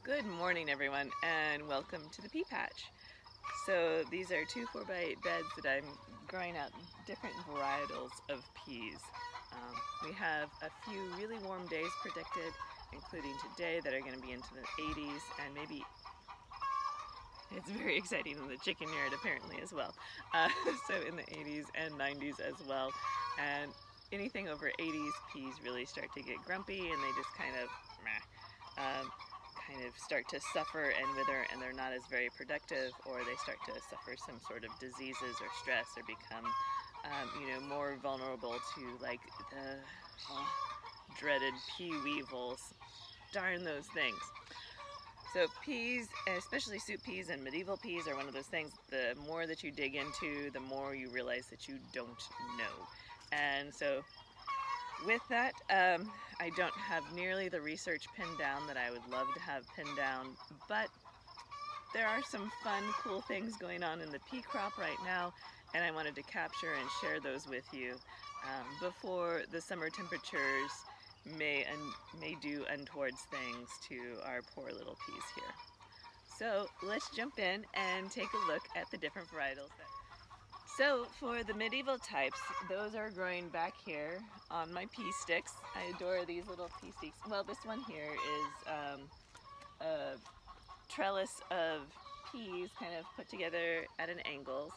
Good morning, everyone, and welcome to the pea patch. So these are two 4x8 beds that I'm growing out different varietals of peas. We have a few really warm days predicted, including today, that are going to be into the 80s, and maybe it's very exciting in the chicken yard apparently as well. So in the 80s and 90s as well, and anything over 80s, peas really start to get grumpy and they just kind of start to suffer and wither, and they're not as very productive, or they start to suffer some sort of diseases or stress, or become more vulnerable to like the dreaded pea weevils. Darn those things. So peas, especially soup peas and medieval peas, are one of those things, the more that you dig into, the more you realize that you don't know. And so with that, I don't have nearly the research pinned down that I would love to have pinned down, but there are some fun, cool things going on in the pea crop right now, and I wanted to capture and share those with you before the summer temperatures may do untoward things to our poor little peas here. So let's jump in and take a look at the different varietals. So for the medieval types, those are growing back here on my pea sticks. I adore these little pea sticks. Well, this one here is a trellis of peas kind of put together at an angle.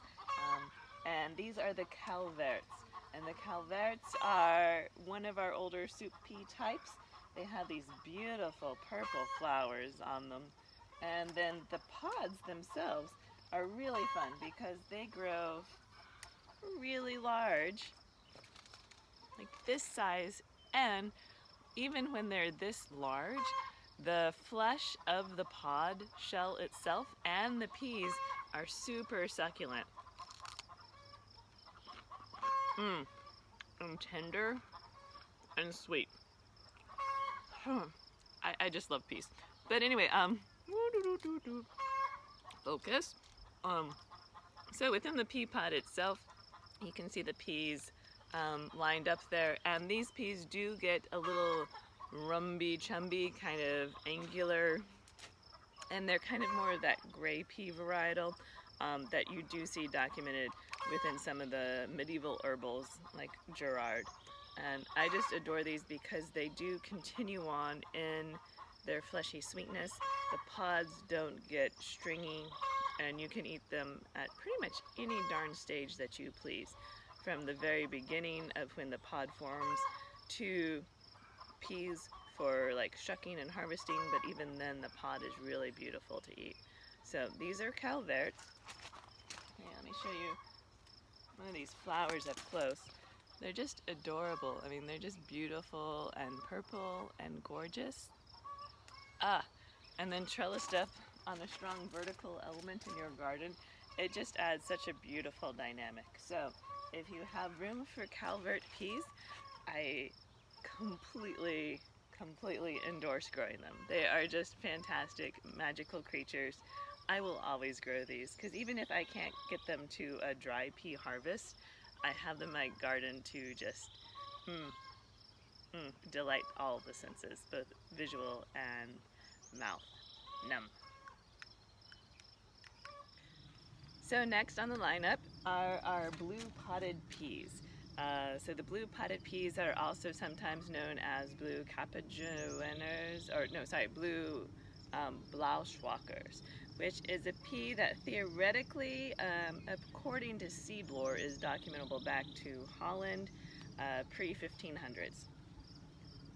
And these are the Calverts. And the Calverts are one of our older soup pea types. They have these beautiful purple flowers on them. And then the pods themselves are really fun because they grow really large, like this size, and even when they're this large, the flesh of the pod shell itself and the peas are super succulent. And tender and sweet. I just love peas. But anyway, focus. So within the pea pod itself, you can see the peas lined up there, and these peas do get a little rumby-chumby, kind of angular, and they're kind of more of that gray pea varietal that you do see documented within some of the medieval herbals like Gerard. And I just adore these because they do continue on in their fleshy sweetness. The pods don't get stringy, and you can eat them at pretty much any darn stage that you please, from the very beginning of when the pod forms to peas for like shucking and harvesting, but even then the pod is really beautiful to eat. So these are Calverts. Here, let me show you one of these flowers up close. They're just adorable. I mean, they're just beautiful and purple and gorgeous. And then trellised up on a strong vertical element in your garden, it just adds such a beautiful dynamic. So if you have room for Calvert peas, I completely endorse growing them. They are just fantastic, magical creatures. I will always grow these because even if I can't get them to a dry pea harvest, I have them in my garden to just delight all the senses, both visual and mouth. Numb. So next on the lineup are our blue potted peas. So the blue potted peas are also sometimes known as blue blue Blauwschokkers, which is a pea that theoretically, according to seedlore, is documentable back to Holland pre-1500s.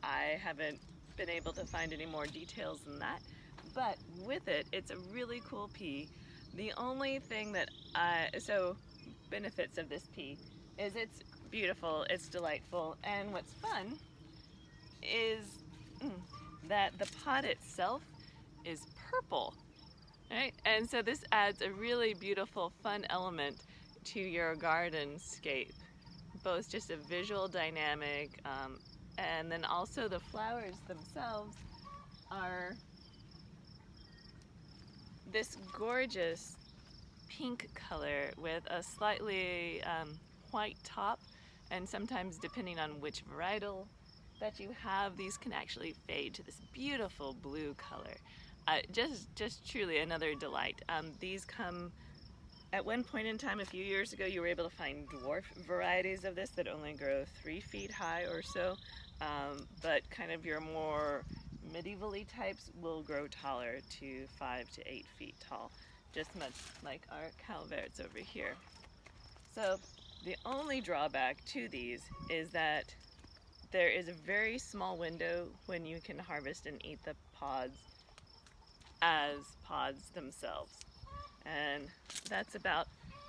I haven't been able to find any more details than that, but with it, it's a really cool pea. The only thing that benefits of this pea is it's beautiful, it's delightful, and what's fun is that the pod itself is purple, right? And so this adds a really beautiful, fun element to your garden-scape, both just a visual dynamic, and then also the flowers themselves are this gorgeous pink color with a slightly white top, and sometimes depending on which varietal that you have, these can actually fade to this beautiful blue color. just truly another delight. These come at one point in time a few years ago. You were able to find dwarf varieties of this that only grow 3 feet high or so, but kind of your more medievally types will grow taller to 5 to 8 feet tall, just much like our Calverts over here. So the only drawback to these is that there is a very small window when you can harvest and eat the pods as pods themselves. And that's about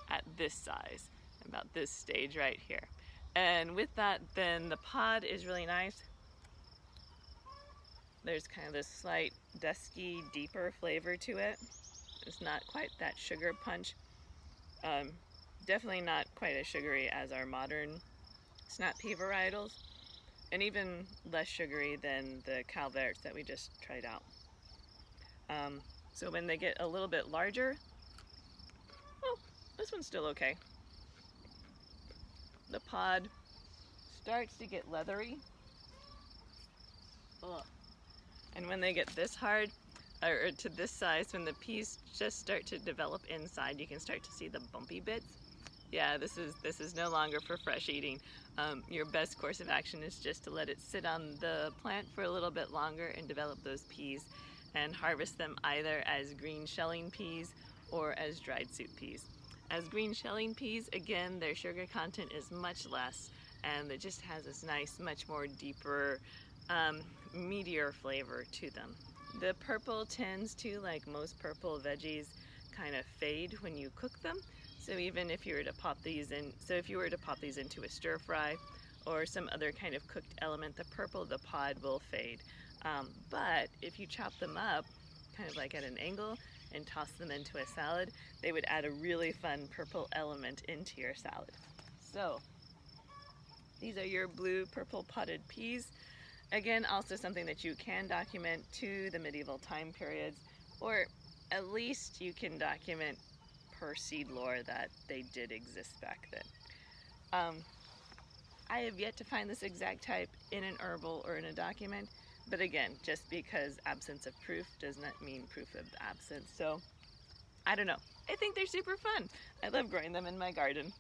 at this size, about this stage right here. And with that, then the pod is really nice. There's kind of this slight dusky, deeper flavor to it. It's not quite that sugar punch. Definitely not quite as sugary as our modern snap pea varietals, and even less sugary than the Calverts that we just tried out. So when they get a little bit larger, oh, this one's still okay. The pod starts to get leathery. Ugh. And when they get this hard, or to this size, when the peas just start to develop inside, you can start to see the bumpy bits. Yeah, this is no longer for fresh eating. Your best course of action is just to let it sit on the plant for a little bit longer and develop those peas, and harvest them either as green shelling peas or as dried soup peas. As green shelling peas, again, their sugar content is much less, and it just has this nice, much more deeper, meatier flavor to them. The purple tends to, like most purple veggies, kind of fade when you cook them. So even if you were to pop these into a stir fry or some other kind of cooked element, the purple of the pod will fade. But if you chop them up, kind of like at an angle, and toss them into a salad, they would add a really fun purple element into your salad. So these are your blue purple potted peas. Again, also something that you can document to the medieval time periods, or at least you can document per seed lore that they did exist back then. I have yet to find this exact type in an herbal or in a document, but again, just because absence of proof does not mean proof of the absence. So I don't know. I think they're super fun. I love growing them in my garden.